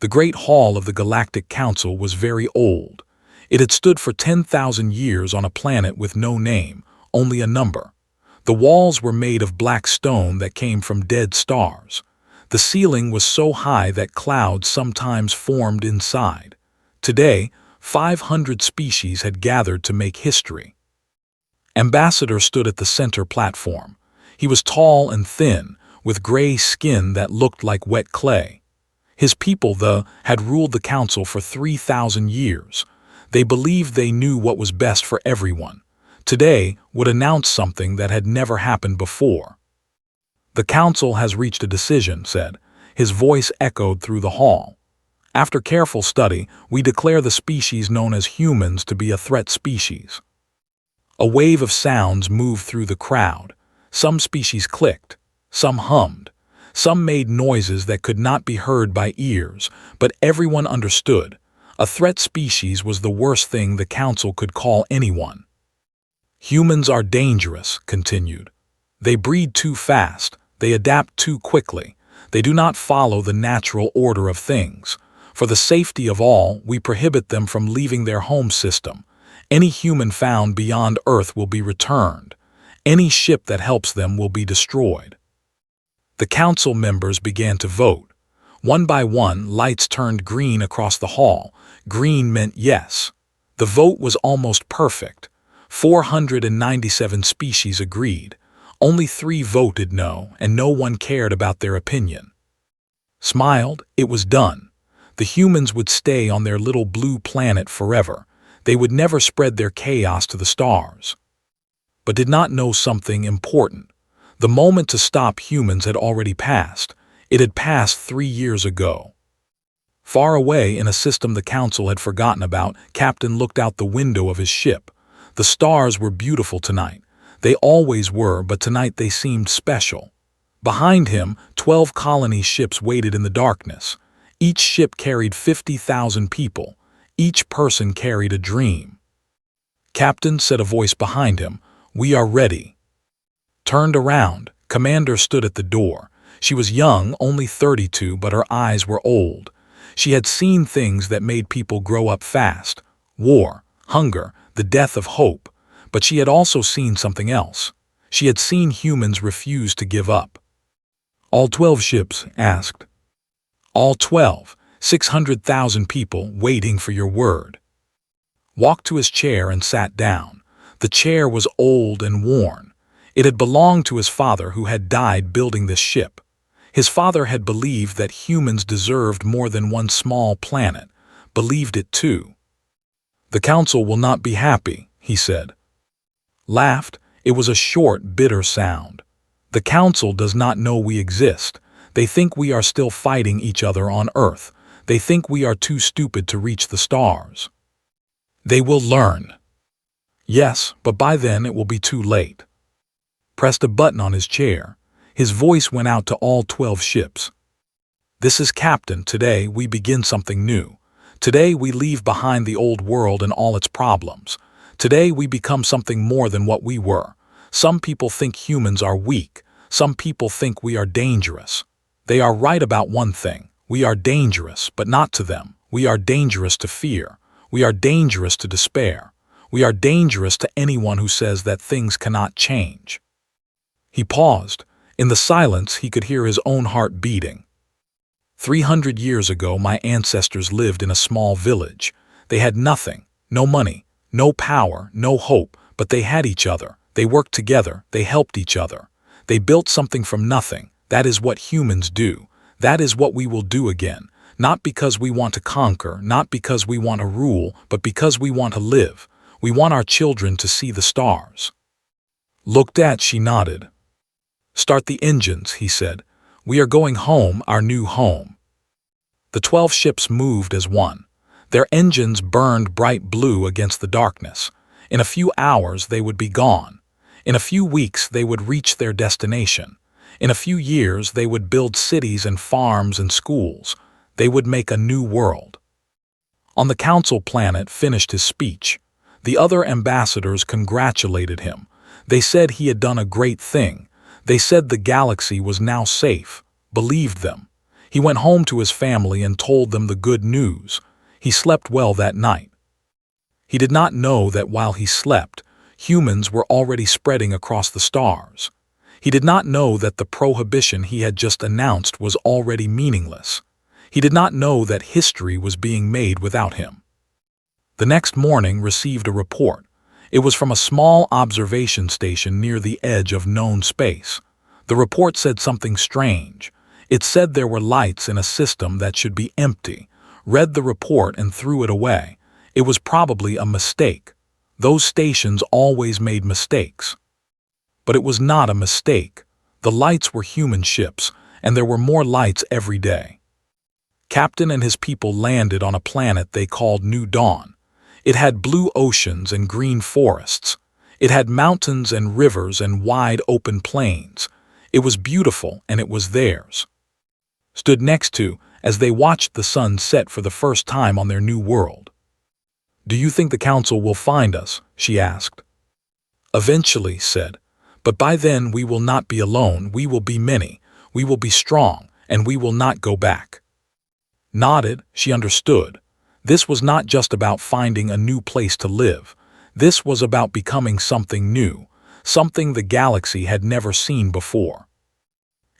The Great Hall of the Galactic Council was very old. It had stood for 10,000 years on a planet with no name, only a number. The walls were made of black stone that came from dead stars. The ceiling was so high that clouds sometimes formed inside. Today, 500 species had gathered to make history. Ambassador stood at the center platform. He was tall and thin, with gray skin that looked like wet clay. His people, had ruled the council for 3,000 years. They believed they knew what was best for everyone. Today would announce something that had never happened before. "The council has reached a decision," said. His voice echoed through the hall. "After careful study, we declare the species known as humans to be a threat species." A wave of sounds moved through the crowd. Some species clicked, some hummed, some made noises that could not be heard by ears, but everyone understood. A threat species was the worst thing the council could call anyone. "Humans are dangerous," continued. "They breed too fast, they adapt too quickly, they do not follow the natural order of things. For the safety of all, we prohibit them from leaving their home system. Any human found beyond Earth will be returned. Any ship that helps them will be destroyed." The council members began to vote. One by one, lights turned green across the hall. Green meant yes. The vote was almost perfect. 497 species agreed. Only 3 voted no, and no one cared about their opinion. Smiled, it was done. The humans would stay on their little blue planet forever. They would never spread their chaos to the stars. But did not know something important. The moment to stop humans had already passed. It had passed 3 years ago. Far away in a system the council had forgotten about, Captain looked out the window of his ship. The stars were beautiful tonight. They always were, but tonight they seemed special. Behind him, 12 colony ships waited in the darkness. Each ship carried 50,000 people. Each person carried a dream. "Captain," said a voice behind him, "we are ready." Turned around, Commander stood at the door. She was young, only 32, but her eyes were old. She had seen things that made people grow up fast. War, hunger, the death of hope. But she had also seen something else. She had seen humans refuse to give up. "All 12 ships?" asked. "All 12, 600,000 people waiting for your word." Walked to his chair and sat down. The chair was old and worn. It had belonged to his father, who had died building this ship. His father had believed that humans deserved more than one small planet, believed it too. "The council will not be happy," he said. Laughed. It was a short, bitter sound. "The council does not know we exist. They think we are still fighting each other on Earth. They think we are too stupid to reach the stars. They will learn." "Yes, but by then it will be too late." Pressed a button on his chair. His voice went out to all 12 ships. "This is Captain. Today we begin something new. Today we leave behind the old world and all its problems. Today we become something more than what we were. Some people think humans are weak. Some people think we are dangerous. They are right about one thing. We are dangerous, but not to them. We are dangerous to fear. We are dangerous to despair. We are dangerous to anyone who says that things cannot change." He paused. In the silence, he could hear his own heart beating. 300 years ago, my ancestors lived in a small village. They had nothing, no money, no power, no hope, but they had each other. They worked together. They helped each other. They built something from nothing. That is what humans do. That is what we will do again. Not because we want to conquer, not because we want to rule, but because we want to live. We want our children to see the stars. Looked at, she nodded. "Start the engines," he said. "We are going home, our new home." The 12 ships moved as one. Their engines burned bright blue against the darkness. In a few hours they would be gone. In a few weeks they would reach their destination. In a few years they would build cities and farms and schools. They would make a new world. On the council planet finished his speech. The other ambassadors congratulated him. They said he had done a great thing. They said the galaxy was now safe, believed them. He went home to his family and told them the good news. He slept well that night. He did not know that while he slept, humans were already spreading across the stars. He did not know that the prohibition he had just announced was already meaningless. He did not know that history was being made without him. The next morning received a report. It was from a small observation station near the edge of known space. The report said something strange. It said there were lights in a system that should be empty. Read the report and threw it away. It was probably a mistake. Those stations always made mistakes. But it was not a mistake. The lights were human ships, and there were more lights every day. Captain and his people landed on a planet they called New Dawn. It had blue oceans and green forests. It had mountains and rivers and wide open plains. It was beautiful, and it was theirs. Stood next to, as they watched the sun set for the first time on their new world. "Do you think the council will find us?" she asked. "Eventually," said. "But by then we will not be alone, we will be many, we will be strong, and we will not go back." Nodded, she understood. This was not just about finding a new place to live. This was about becoming something new, something the galaxy had never seen before.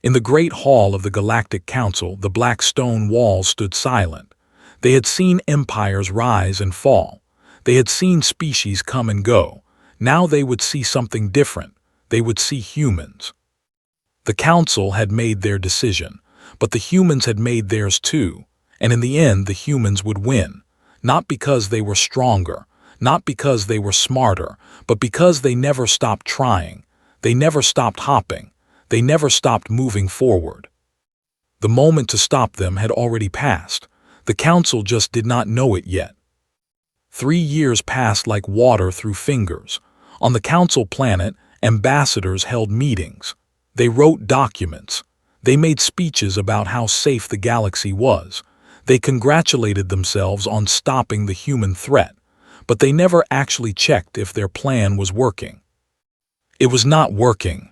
In the great hall of the Galactic Council, the black stone walls stood silent. They had seen empires rise and fall. They had seen species come and go. Now they would see something different. They would see humans. The council had made their decision, but the humans had made theirs too. And in the end, the humans would win. Not because they were stronger, not because they were smarter, but because they never stopped trying. They never stopped hopping. They never stopped moving forward. The moment to stop them had already passed. The council just did not know it yet. 3 years passed like water through fingers. On the council planet, ambassadors held meetings. They wrote documents. They made speeches about how safe the galaxy was. They congratulated themselves on stopping the human threat, but they never actually checked if their plan was working. It was not working.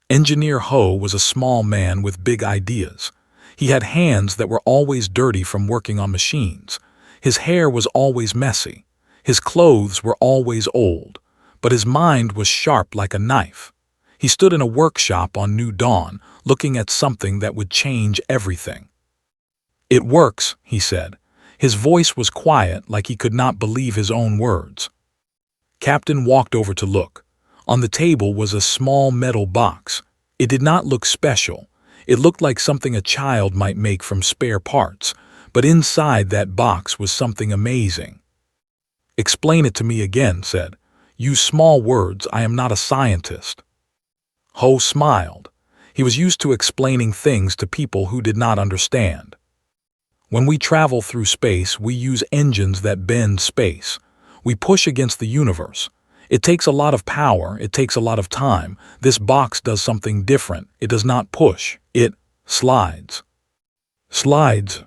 Engineer Ho was a small man with big ideas. He had hands that were always dirty from working on machines. His hair was always messy. His clothes were always old, but his mind was sharp like a knife. He stood in a workshop on New Dawn, looking at something that would change everything. "It works," he said. His voice was quiet, like he could not believe his own words. Captain walked over to look. On the table was a small metal box. It did not look special. It looked like something a child might make from spare parts, but inside that box was something amazing. "Explain it to me again," said. "Use small words, I am not a scientist." Ho smiled. He was used to explaining things to people who did not understand. "When we travel through space, we use engines that bend space. We push against the universe. It takes a lot of power, it takes a lot of time. This box does something different. It does not push, it slides." "Slides?"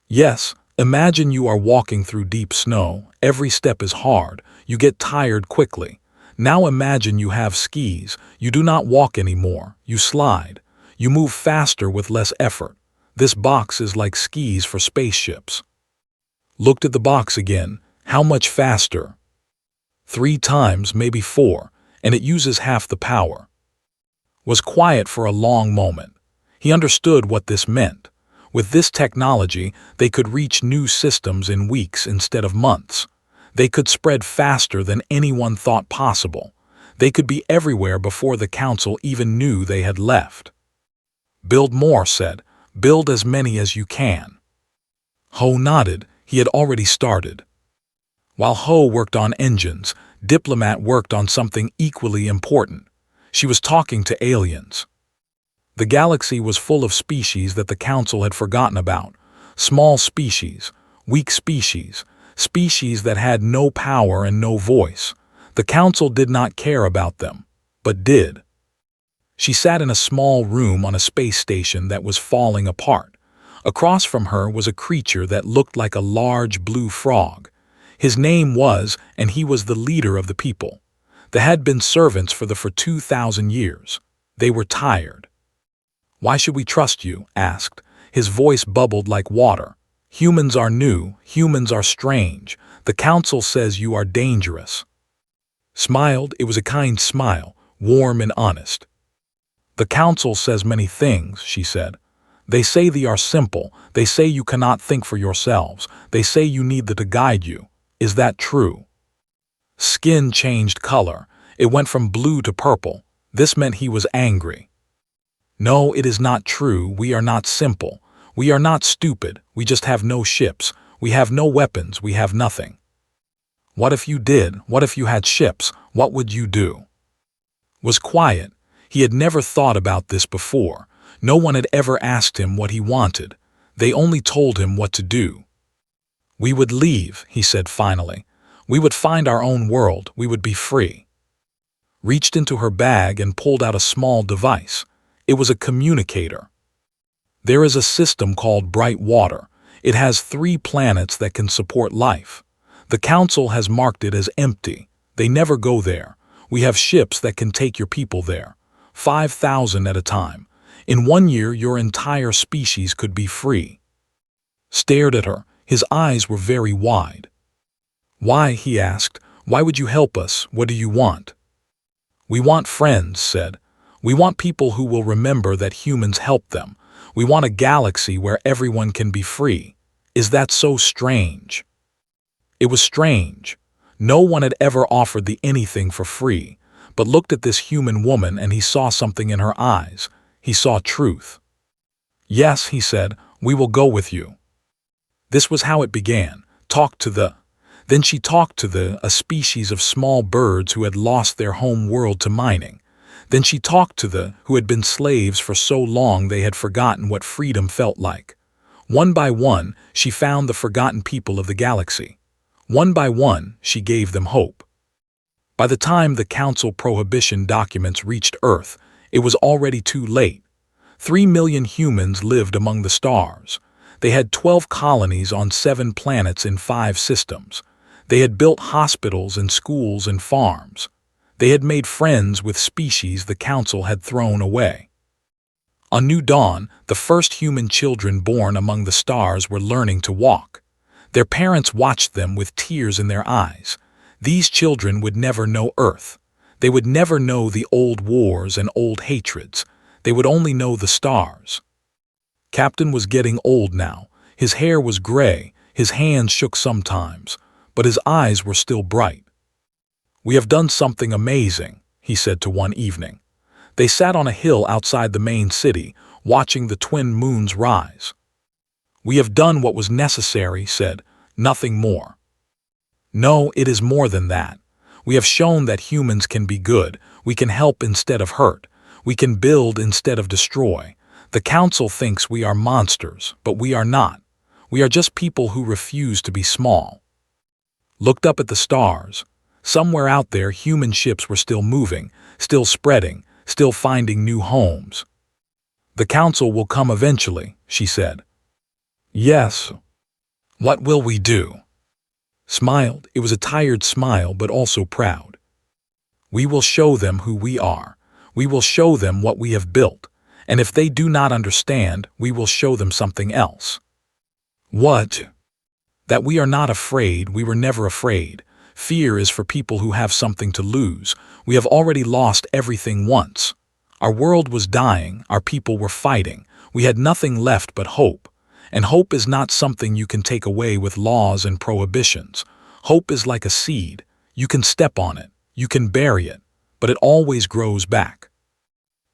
"Yes, imagine you are walking through deep snow. Every step is hard. You get tired quickly. Now imagine you have skis. You do not walk anymore. You slide. You move faster with less effort. This box is like skis for spaceships." Looked at the box again. "How much faster?" 3 times, maybe 4, and it uses half the power." Was quiet for a long moment. He understood what this meant. With this technology, they could reach new systems in weeks instead of months. They could spread faster than anyone thought possible. They could be everywhere before the council even knew they had left. "Build more," said. "Build as many as you can." Ho nodded. He had already started. While Ho worked on engines, Diplomat worked on something equally important. She was talking to aliens. The galaxy was full of species that the council had forgotten about. Small species, weak species, species that had no power and no voice. The council did not care about them, but did. She sat in a small room on a space station that was falling apart. Across from her was a creature that looked like a large blue frog. His name was, and he was the leader of the people. They had been servants for 2,000 years. They were tired. "Why should we trust you?" asked. His voice bubbled like water. "Humans are new, humans are strange. The council says you are dangerous." Smiled, it was a kind smile, warm and honest. "The council says many things," she said. "They say they are simple, they say you cannot think for yourselves, they say you need them to guide you. Is that true?" Skin changed color. It went from blue to purple. This meant he was angry. "No, it is not true. We are not simple. We are not stupid. We just have no ships. We have no weapons. We have nothing." "What if you did? What if you had ships? What would you do?" Was quiet. He had never thought about this before. No one had ever asked him what he wanted. They only told him what to do. "We would leave," he said finally. "We would find our own world. We would be free." Reached into her bag and pulled out a small device. It was a communicator. "There is a system called Bright Water. It has 3 planets that can support life. The council has marked it as empty. They never go there. We have ships that can take your people there. 5,000 at a time. In 1 year, your entire species could be free." Stared at her. His eyes were very wide. "Why?" he asked. "Why would you help us? What do you want?" "We want friends," said. "We want people who will remember that humans helped them. We want a galaxy where everyone can be free. Is that so strange?" It was strange. No one had ever offered the anything for free, but looked at this human woman and he saw something in her eyes. He saw truth. "Yes," he said, "we will go with you." This was how it began. Talk to the. Then she talked to a species of small birds who had lost their home world to mining. Then she talked to who had been slaves for so long they had forgotten what freedom felt like. One by one, she found the forgotten people of the galaxy. One by one, she gave them hope. By the time the Council Prohibition documents reached Earth, it was already too late. 3 million humans lived among the stars. They had 12 colonies on 7 planets in 5 systems. They had built hospitals and schools and farms. They had made friends with species the Council had thrown away. On New Dawn, the first human children born among the stars were learning to walk. Their parents watched them with tears in their eyes. These children would never know Earth. They would never know the old wars and old hatreds. They would only know the stars. Captain was getting old now. His hair was gray, his hands shook sometimes, but his eyes were still bright. "We have done something amazing," he said to one evening. They sat on a hill outside the main city, watching the twin moons rise. "We have done what was necessary," said, "nothing more." "No, it is more than that. We have shown that humans can be good, we can help instead of hurt, we can build instead of destroy. The Council thinks we are monsters, but we are not. We are just people who refuse to be small." Looked up at the stars. Somewhere out there, human ships were still moving, still spreading, still finding new homes. "The Council will come eventually," she said. "Yes." "What will we do?" Smiled. It was a tired smile, but also proud. "We will show them who we are. We will show them what we have built. And if they do not understand, we will show them something else." "What?" "That we are not afraid. We were never afraid. Fear is for people who have something to lose. We have already lost everything once. Our world was dying, our people were fighting. We had nothing left but hope. And hope is not something you can take away with laws and prohibitions. Hope is like a seed. You can step on it, you can bury it, but it always grows back."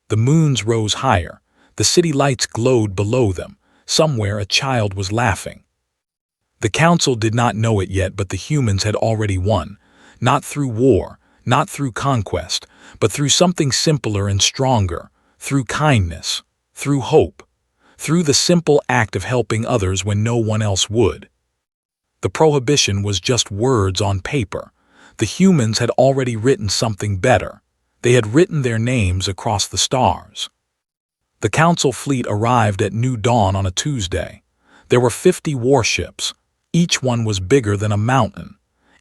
The moons rose higher. The city lights glowed below them. Somewhere a child was laughing. The Council did not know it yet, but the humans had already won. Not through war, not through conquest, but through something simpler and stronger, through kindness, through hope, through the simple act of helping others when no one else would. The prohibition was just words on paper. The humans had already written something better. They had written their names across the stars. The Council fleet arrived at New Dawn on a Tuesday. There were 50 warships. Each one was bigger than a mountain.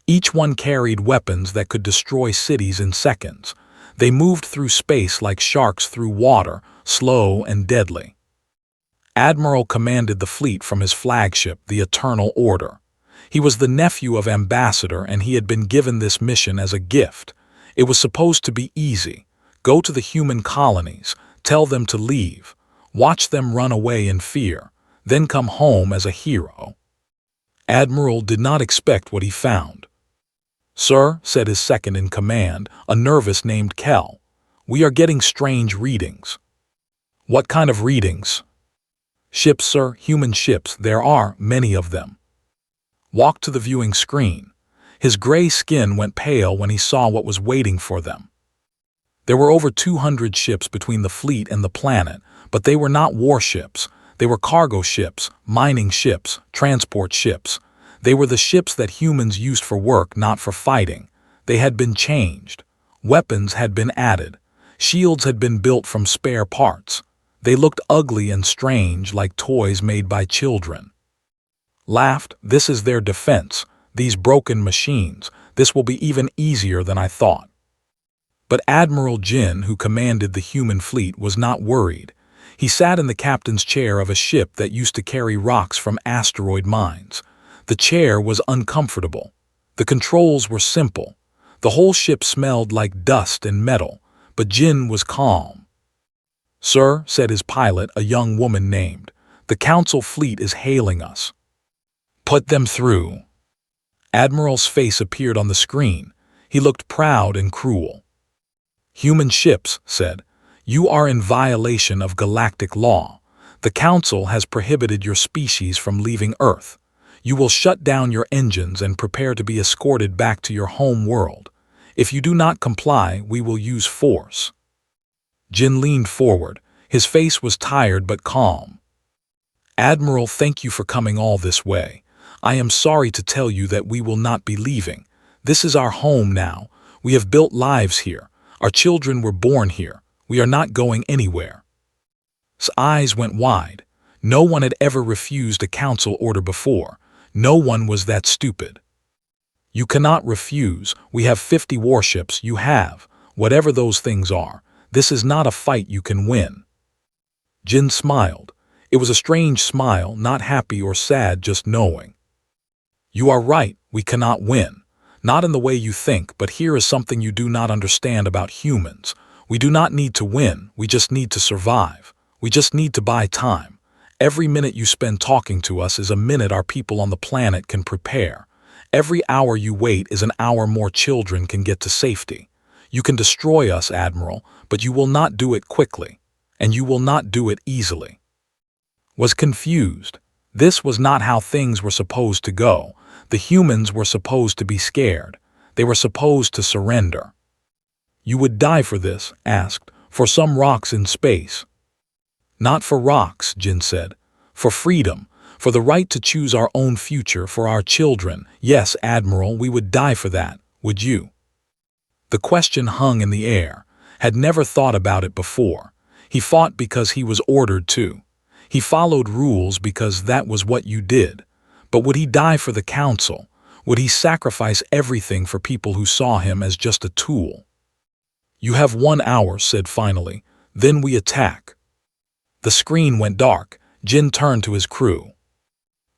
Each one carried weapons that could destroy cities in seconds. They moved through space like sharks through water, slow and deadly. Admiral commanded the fleet from his flagship, the Eternal Order. He was the nephew of Ambassador, and he had been given this mission as a gift. It was supposed to be easy. Go to the human colonies, tell them to leave, watch them run away in fear, then come home as a hero. Admiral did not expect what he found. "Sir," said his second-in-command, a nervous named Kell, "we are getting strange readings." "What kind of readings?" "Ships, sir, human ships. There are many of them." Walked to the viewing screen. His gray skin went pale when he saw what was waiting for them. There were over 200 ships between the fleet and the planet, but they were not warships. They were cargo ships, mining ships, transport ships. They were the ships that humans used for work, not for fighting. They had been changed. Weapons had been added. Shields had been built from spare parts. They looked ugly and strange, like toys made by children. Laughed, "This is their defense. These broken machines. This will be even easier than I thought." But Admiral Jin, who commanded the human fleet, was not worried. He sat in the captain's chair of a ship that used to carry rocks from asteroid mines. The chair was uncomfortable. The controls were simple. The whole ship smelled like dust and metal, but Jin was calm. "Sir," said his pilot, a young woman named, "the Council fleet is hailing us." "Put them through." Admiral's face appeared on the screen. He looked proud and cruel. "Human ships," said, "you are in violation of galactic law. The Council has prohibited your species from leaving Earth. You will shut down your engines and prepare to be escorted back to your home world. If you do not comply, we will use force." Jin leaned forward. His face was tired but calm. "Admiral, thank you for coming all this way. I am sorry to tell you that we will not be leaving. This is our home now. We have built lives here. Our children were born here. We are not going anywhere." His eyes went wide. No one had ever refused a council order before. No one was that stupid. "You cannot refuse. We have 50 warships. You have, whatever those things are. This is not a fight you can win." Jin smiled. It was a strange smile, not happy or sad, just knowing. "You are right. We cannot win. Not in the way you think, but here is something you do not understand about humans. We do not need to win. We just need to survive. We just need to buy time. Every minute you spend talking to us is a minute our people on the planet can prepare. Every hour you wait is an hour more children can get to safety. You can destroy us, Admiral, but you will not do it quickly, and you will not do it easily." Was confused. This was not how things were supposed to go. The humans were supposed to be scared. They were supposed to surrender. "You would die for this?" asked. "For some rocks in space." "Not for rocks," Jin said. "For freedom, for the right to choose our own future, for our children. Yes, Admiral, we would die for that. Would you?" The question hung in the air. Had never thought about it before. He fought because he was ordered to. He followed rules because that was what you did. But would he die for the Council? Would he sacrifice everything for people who saw him as just a tool? "You have 1 hour," said finally. "Then we attack." The screen went dark. Jin turned to his crew.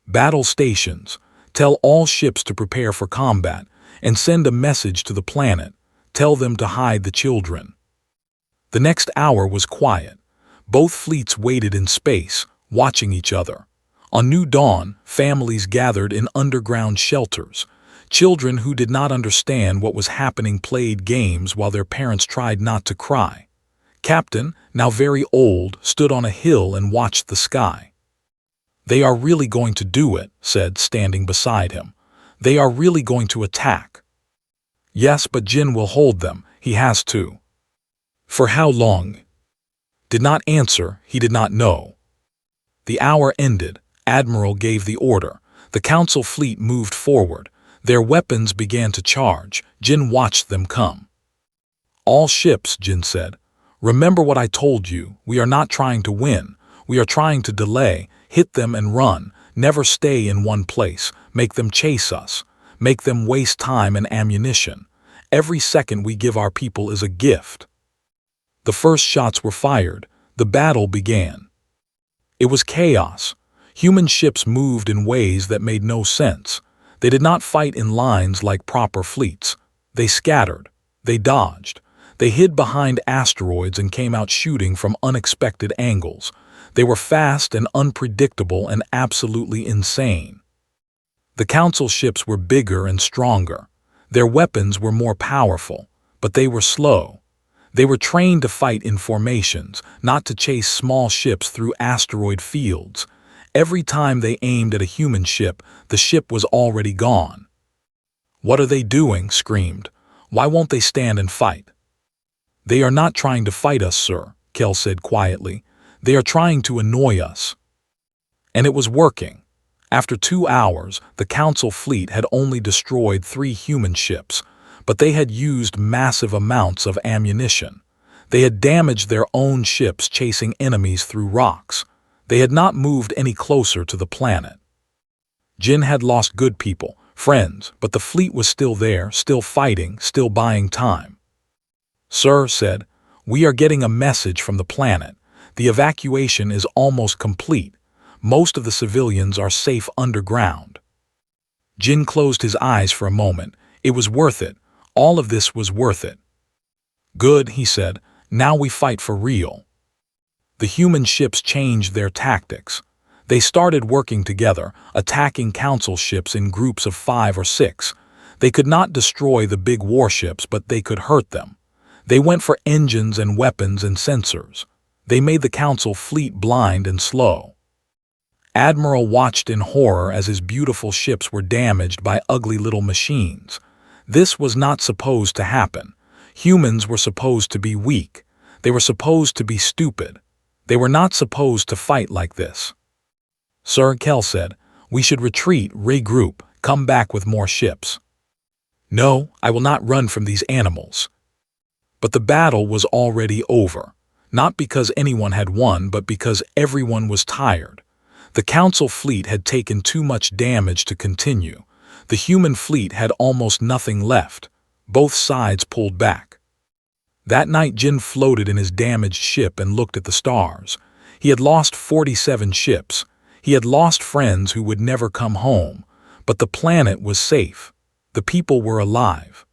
"Battle stations. Tell all ships to prepare for combat, and send a message to the planet. Tell them to hide the children." The next hour was quiet. Both fleets waited in space, watching each other. On New Dawn, families gathered in underground shelters. Children who did not understand what was happening played games while their parents tried not to cry. Captain, now very old, stood on a hill and watched the sky. "They are really going to do it," said, standing beside him. "They are really going to attack." "Yes, but Jin will hold them. He has to." "For how long?" Did not answer. He did not know. The hour ended. Admiral gave the order. The Council fleet moved forward. Their weapons began to charge. Jin watched them come. "All ships," Jin said. "Remember what I told you. We are not trying to win. We are trying to delay, hit them and run. Never stay in one place. Make them chase us. Make them waste time and ammunition. Every second we give our people is a gift." The first shots were fired. The battle began. It was chaos. Human ships moved in ways that made no sense. They did not fight in lines like proper fleets. They scattered. They dodged. They hid behind asteroids and came out shooting from unexpected angles. They were fast and unpredictable and absolutely insane. The Council ships were bigger and stronger. Their weapons were more powerful, but they were slow. They were trained to fight in formations, not to chase small ships through asteroid fields. Every time they aimed at a human ship, the ship was already gone. "What are they doing?" screamed. "Why won't they stand and fight?" "They are not trying to fight us, sir," Kell said quietly. "They are trying to annoy us." And it was working. After 2 hours, the Council fleet had only destroyed 3 human ships, but they had used massive amounts of ammunition. They had damaged their own ships chasing enemies through rocks. They had not moved any closer to the planet. Jin had lost good people, friends, but the fleet was still there, still fighting, still buying time. "Sir," said, "we are getting a message from the planet. The evacuation is almost complete. Most of the civilians are safe underground." Jin closed his eyes for a moment. It was worth it. All of this was worth it. "Good," he said. "Now we fight for real." The human ships changed their tactics. They started working together, attacking Council ships in groups of 5 or 6. They could not destroy the big warships, but they could hurt them. They went for engines and weapons and sensors. They made the Council fleet blind and slow. Admiral watched in horror as his beautiful ships were damaged by ugly little machines. This was not supposed to happen. Humans were supposed to be weak. They were supposed to be stupid. They were not supposed to fight like this. "Sir," Kell said, "we should retreat, regroup, come back with more ships." "No, I will not run from these animals." But the battle was already over. Not because anyone had won, but because everyone was tired. The Council fleet had taken too much damage to continue. The human fleet had almost nothing left. Both sides pulled back. That night Jin floated in his damaged ship and looked at the stars. He had lost 47 ships. He had lost friends who would never come home. But the planet was safe. The people were alive.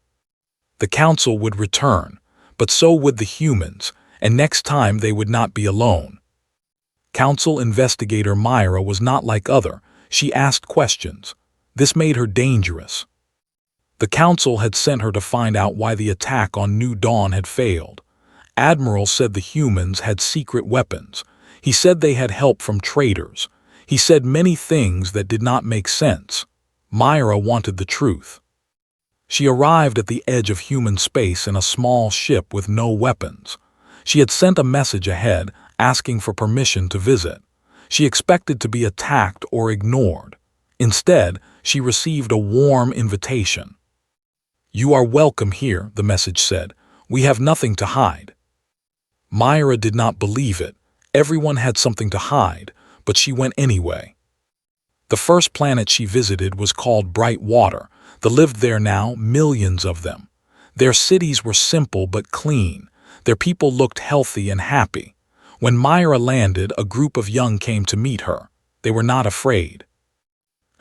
The Council would return, but so would the humans, and next time they would not be alone. Council investigator Myra was not like other. She asked questions. This made her dangerous. The Council had sent her to find out why the attack on New Dawn had failed. Admiral said the humans had secret weapons. He said they had help from traitors. He said many things that did not make sense. Myra wanted the truth. She arrived at the edge of human space in a small ship with no weapons. She had sent a message ahead, asking for permission to visit. She expected to be attacked or ignored. Instead, she received a warm invitation. "You are welcome here," the message said. "We have nothing to hide." Myra did not believe it. Everyone had something to hide, but she went anyway. The first planet she visited was called Bright Water. There lived there now millions of them. Their cities were simple but clean. Their people looked healthy and happy. When Myra landed, a group of young came to meet her. They were not afraid.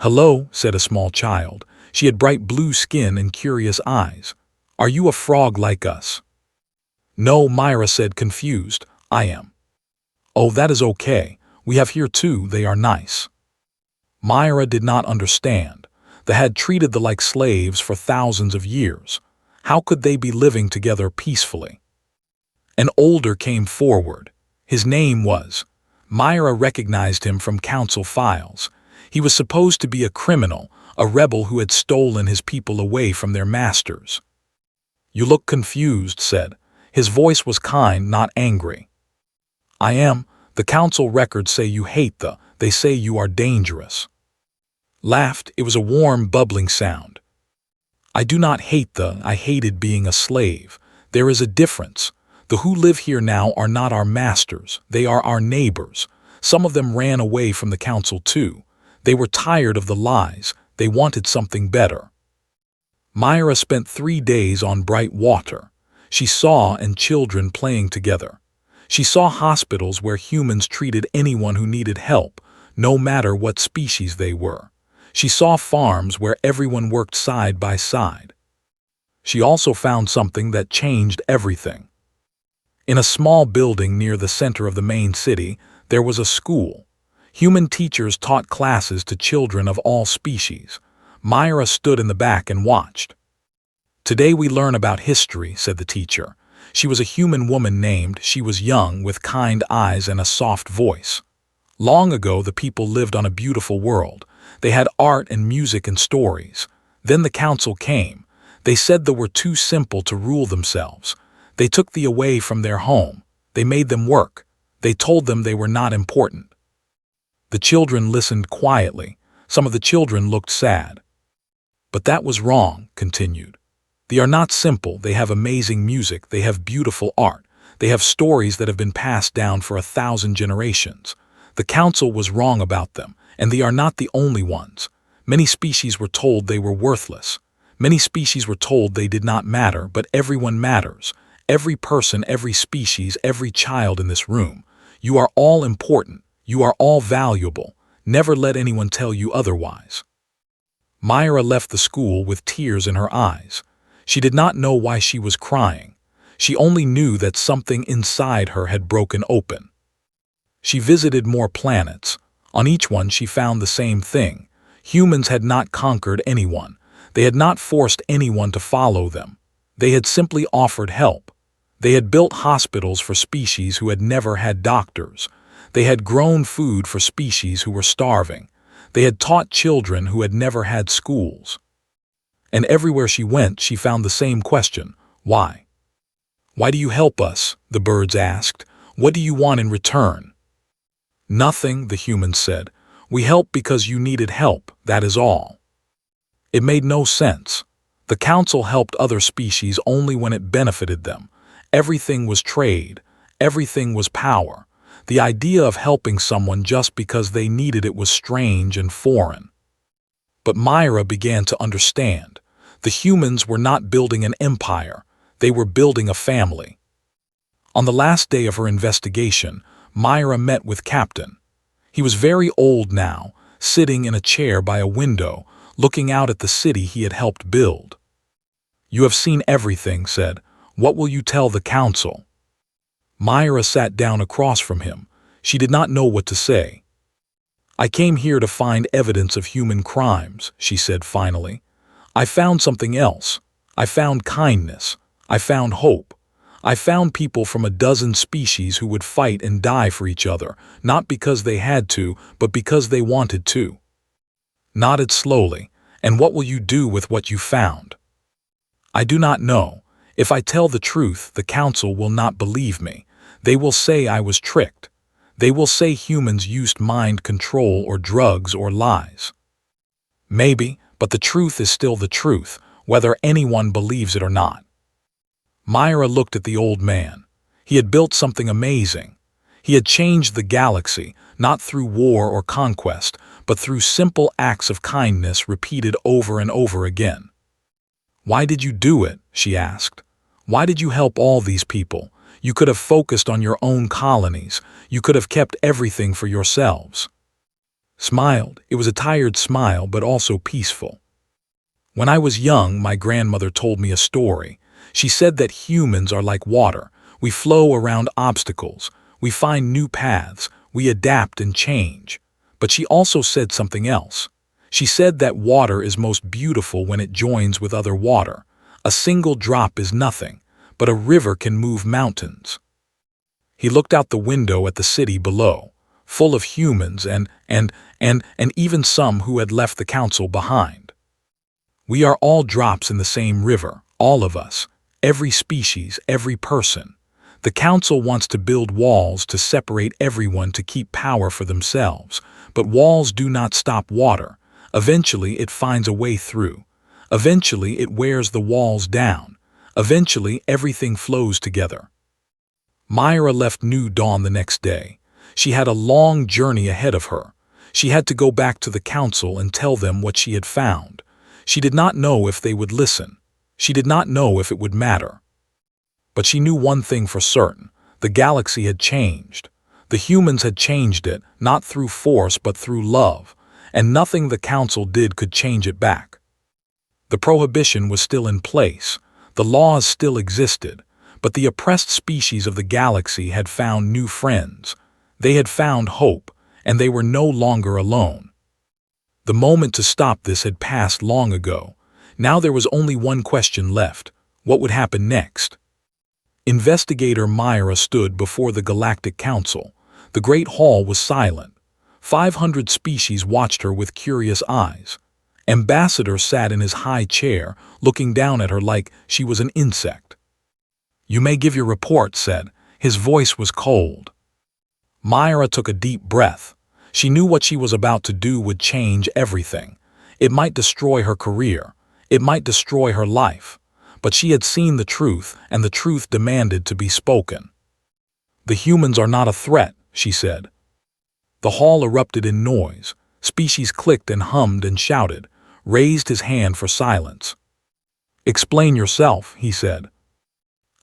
"Hello," said a small child. She had bright blue skin and curious eyes. "Are you a frog like us?" "No," Myra said, confused. "I am." "Oh, that is okay. We have here too. They are nice." Myra did not understand. They had treated them like slaves for thousands of years. How could they be living together peacefully? An older came forward. His name was. Myra recognized him from Council files. He was supposed to be a criminal, a rebel who had stolen his people away from their masters. "You look confused," said. His voice was kind, not angry. "I am. The Council records say you hate they say you are dangerous." Laughed. It was a warm, bubbling sound. "I do not hate I hated being a slave. There is a difference. The who live here now are not our masters. They are our neighbors. Some of them ran away from the Council too. They were tired of the lies. They wanted something better." Myra spent 3 days on Bright Water. She saw and children playing together. She saw hospitals where humans treated anyone who needed help, no matter what species they were. She saw farms where everyone worked side by side. She also found something that changed everything. In a small building near the center of the main city, there was a school. Human teachers taught classes to children of all species. Myra stood in the back and watched. "Today we learn about history," said the teacher. She was a human woman named. She was young, with kind eyes and a soft voice. Long ago, the people lived on a beautiful world. They had art and music and stories. Then the council came. They said they were too simple to rule themselves. They took them away from their home. They made them work. They told them they were not important. The children listened quietly. Some of the children looked sad. "But that was wrong," continued. "They are not simple. They have amazing music. They have beautiful art. They have stories that have been passed down for 1,000 generations. The council was wrong about them, and they are not the only ones. Many species were told they were worthless. Many species were told they did not matter, but everyone matters. Every person, every species, every child in this room. You are all important. You are all valuable. Never let anyone tell you otherwise." Myra left the school with tears in her eyes. She did not know why she was crying. She only knew that something inside her had broken open. She visited more planets. On each one she found the same thing. Humans had not conquered anyone. They had not forced anyone to follow them. They had simply offered help. They had built hospitals for species who had never had doctors. They had grown food for species who were starving. They had taught children who had never had schools. And everywhere she went, she found the same question: why? "Why do you help us?" the birds asked. "What do you want in return?" "Nothing," the humans said. "We help because you needed help, that is all." It made no sense. The council helped other species only when it benefited them. Everything was trade. Everything was power. The idea of helping someone just because they needed it was strange and foreign. But Myra began to understand. The humans were not building an empire. They were building a family. On the last day of her investigation, Myra met with Captain. He was very old now, sitting in a chair by a window, looking out at the city he had helped build. "You have seen everything," said. "What will you tell the council?" Myra sat down across from him. She did not know what to say. "I came here to find evidence of human crimes," she said finally. "I found something else. I found kindness. I found hope. I found people from a dozen species who would fight and die for each other, not because they had to, but because they wanted to." Nodded slowly. "And what will you do with what you found?" "I do not know. If I tell the truth, the council will not believe me. They will say I was tricked. They will say humans used mind control or drugs or lies." "Maybe, but the truth is still the truth, whether anyone believes it or not." Myra looked at the old man. He had built something amazing. He had changed the galaxy, not through war or conquest, but through simple acts of kindness repeated over and over again. "Why did you do it?" she asked. "Why did you help all these people? You could have focused on your own colonies. You could have kept everything for yourselves." Smiled. It was a tired smile, but also peaceful. "When I was young, my grandmother told me a story. She said that humans are like water. We flow around obstacles. We find new paths. We adapt and change. But she also said something else. She said that water is most beautiful when it joins with other water. A single drop is nothing, but a river can move mountains." He looked out the window at the city below, full of humans and even some who had left the council behind. "We are all drops in the same river, all of us, every species, every person. The council wants to build walls to separate everyone to keep power for themselves, but walls do not stop water. Eventually it finds a way through. Eventually it wears the walls down. Eventually everything flows together." Myra left New Dawn the next day. She had a long journey ahead of her. She had to go back to the council and tell them what she had found. She did not know if they would listen. She did not know if it would matter. But she knew one thing for certain. The galaxy had changed. The humans had changed it, not through force but through love, and nothing the Council did could change it back. The prohibition was still in place, the laws still existed, but the oppressed species of the galaxy had found new friends. They had found hope, and they were no longer alone. The moment to stop this had passed long ago. Now there was only one question left: what would happen next? Investigator Myra stood before the Galactic Council. The Great Hall was silent. 500 species watched her with curious eyes. Ambassador sat in his high chair, looking down at her like she was an insect. "You may give your report," said. His voice was cold. Myra took a deep breath. She knew what she was about to do would change everything. It might destroy her career. It might destroy her life. But she had seen the truth, and the truth demanded to be spoken. "The humans are not a threat," she said. The hall erupted in noise. Species clicked and hummed and shouted, raised his hand for silence. "Explain yourself," he said.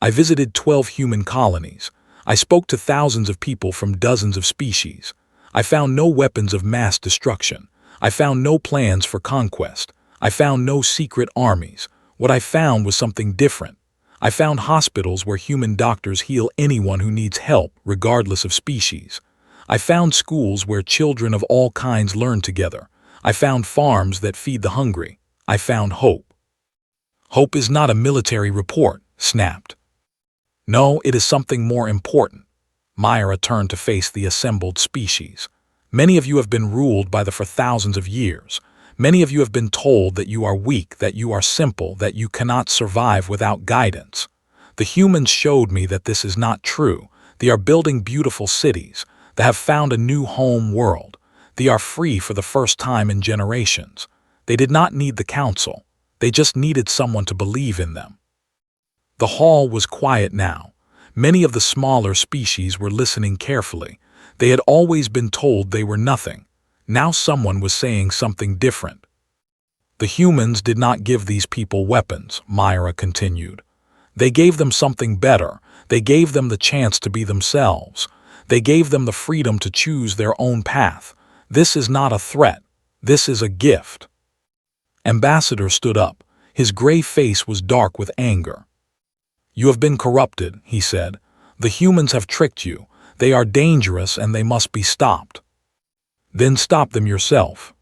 "I visited 12 human colonies. I spoke to thousands of people from dozens of species. I found no weapons of mass destruction. I found no plans for conquest. I found no secret armies. What I found was something different. I found hospitals where human doctors heal anyone who needs help, regardless of species. I found schools where children of all kinds learn together. I found farms that feed the hungry. I found hope." "Hope is not a military report," snapped. "No, it is something more important." Myra turned to face the assembled species. "Many of you have been ruled by for thousands of years. Many of you have been told that you are weak, that you are simple, that you cannot survive without guidance. The humans showed me that this is not true. They are building beautiful cities. They have found a new home world. They are free for the first time in generations. They did not need the council. They just needed someone to believe in them." The hall was quiet now. Many of the smaller species were listening carefully. They had always been told they were nothing. Now someone was saying something different. "The humans did not give these people weapons," Myra continued. "They gave them something better. They gave them the chance to be themselves. They gave them the freedom to choose their own path. This is not a threat. This is a gift." Ambassador stood up. His gray face was dark with anger. "You have been corrupted," he said. "The humans have tricked you. They are dangerous and they must be stopped." "Then stop them yourself."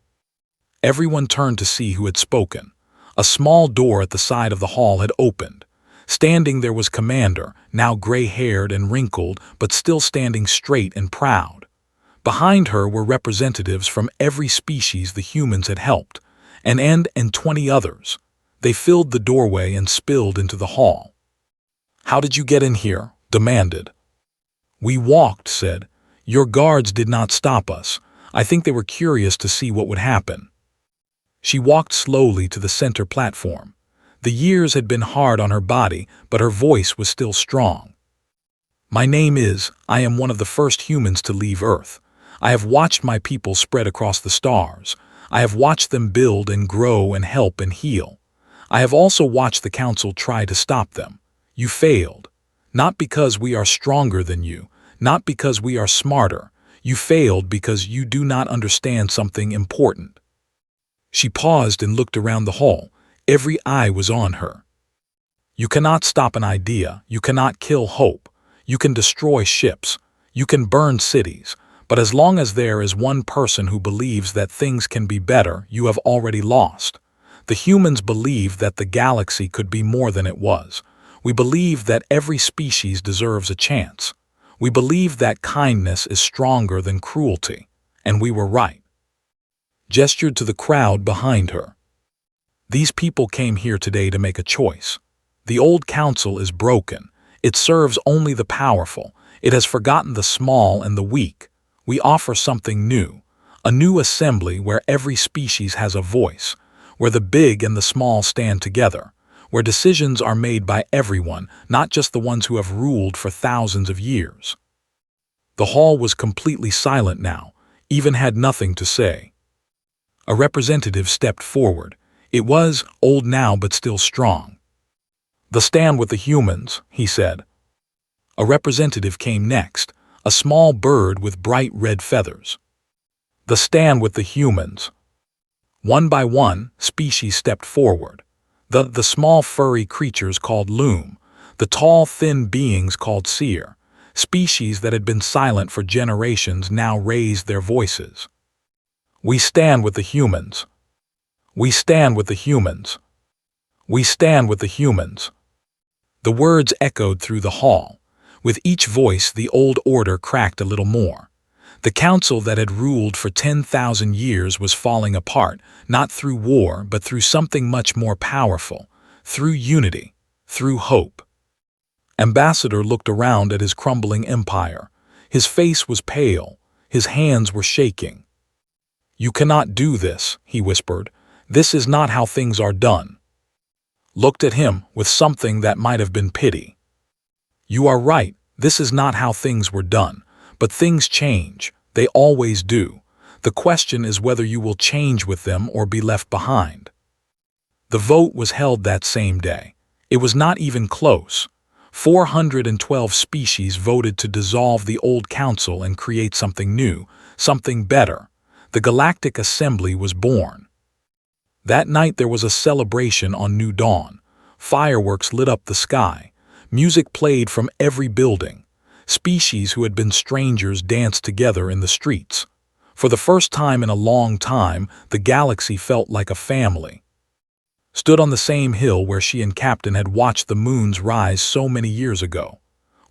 Everyone turned to see who had spoken. A small door at the side of the hall had opened. Standing there was Commander, now gray-haired and wrinkled, but still standing straight and proud. Behind her were representatives from every species the humans had helped, and 20 others. They filled the doorway and spilled into the hall. "How did you get in here?" demanded. "We walked," said. "Your guards did not stop us. I think they were curious to see what would happen." She walked slowly to the center platform. The years had been hard on her body, but her voice was still strong. "I am one of the first humans to leave Earth. I have watched my people spread across the stars. I have watched them build and grow and help and heal. I have also watched the Council try to stop them. You failed. Not because we are stronger than you, not because we are smarter. You failed because you do not understand something important." She paused and looked around the hall. Every eye was on her. "You cannot stop an idea. You cannot kill hope. You can destroy ships. You can burn cities. But as long as there is one person who believes that things can be better, you have already lost. The humans believed that the galaxy could be more than it was. We believed that every species deserves a chance. We believed that kindness is stronger than cruelty. And we were right." Gestured to the crowd behind her. "These people came here today to make a choice. The old council is broken. It serves only the powerful. It has forgotten the small and the weak. We offer something new, a new assembly where every species has a voice, where the big and the small stand together, where decisions are made by everyone, not just the ones who have ruled for thousands of years." The hall was completely silent now, even had nothing to say. A representative stepped forward. It was old now but still strong. "The stand with the humans," he said. A representative came next, a small bird with bright red feathers. The stand with the humans. One by one, species stepped forward. The small furry creatures called loom, the tall thin beings called seer. Species that had been silent for generations now raised their voices. We stand with the humans. We stand with the humans. We stand with the humans. The words echoed through the hall. With each voice, the old order cracked a little more. The council that had ruled for 10,000 years was falling apart, not through war, but through something much more powerful, through unity, through hope. Ambassador looked around at his crumbling empire. His face was pale. His hands were shaking. "You cannot do this," he whispered. "This is not how things are done." Looked at him with something that might have been pity. "You are right, this is not how things were done. But things change. They always do. The question is whether you will change with them or be left behind." The vote was held that same day. It was not even close. 412 species voted to dissolve the old council and create something new, something better. The Galactic Assembly was born. That night there was a celebration on New Dawn. Fireworks lit up the sky. Music played from every building. Species who had been strangers danced together in the streets. For the first time in a long time, the galaxy felt like a family. Stood on the same hill where she and Captain had watched the moons rise so many years ago.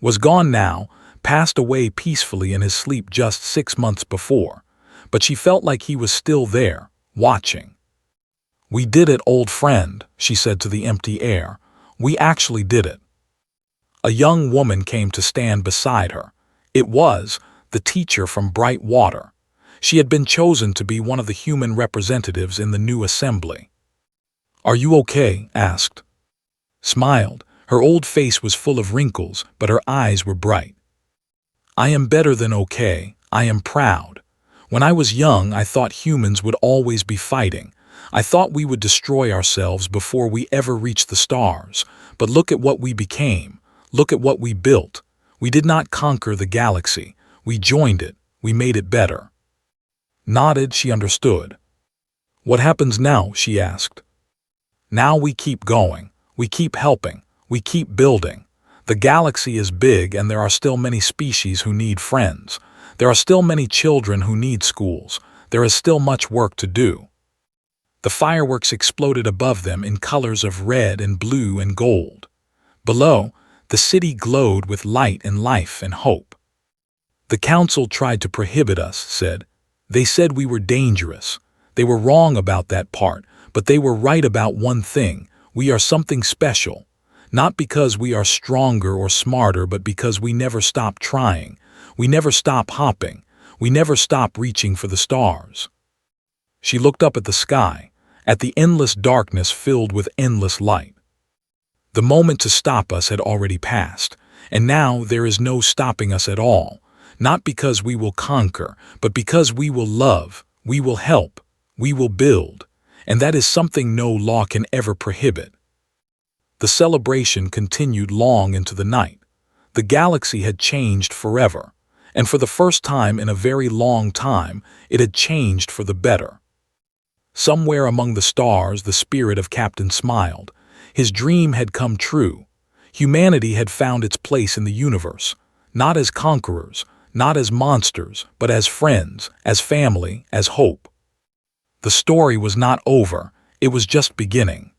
Was gone now, passed away peacefully in his sleep just 6 months before. But she felt like he was still there, watching. "We did it, old friend," she said to the empty air. "We actually did it." A young woman came to stand beside her. It was the teacher from Bright Water. She had been chosen to be one of the human representatives in the new assembly. "Are you okay?" asked. Smiled. Her old face was full of wrinkles, but her eyes were bright. "I am better than okay. I am proud. When I was young, I thought humans would always be fighting. I thought we would destroy ourselves before we ever reached the stars. But look at what we became. Look at what we built. We did not conquer the galaxy. We joined it. We made it better." Nodded, she understood. "What happens now?" she asked. "Now we keep going. We keep helping. We keep building. The galaxy is big and there are still many species who need friends. There are still many children who need schools. There is still much work to do." The fireworks exploded above them in colors of red and blue and gold. Below, the city glowed with light and life and hope. "The council tried to prohibit us," said. "They said we were dangerous. They were wrong about that part, but they were right about one thing. We are something special. Not because we are stronger or smarter, but because we never stop trying. We never stop hopping. We never stop reaching for the stars." She looked up at the sky, at the endless darkness filled with endless light. The moment to stop us had already passed, and now there is no stopping us at all. Not because we will conquer, but because we will love, we will help, we will build. And that is something no law can ever prohibit. The celebration continued long into the night. The galaxy had changed forever, and for the first time in a very long time, it had changed for the better. Somewhere among the stars, the spirit of Captain smiled. His dream had come true. Humanity had found its place in the universe, not as conquerors, not as monsters, but as friends, as family, as hope. The story was not over, it was just beginning.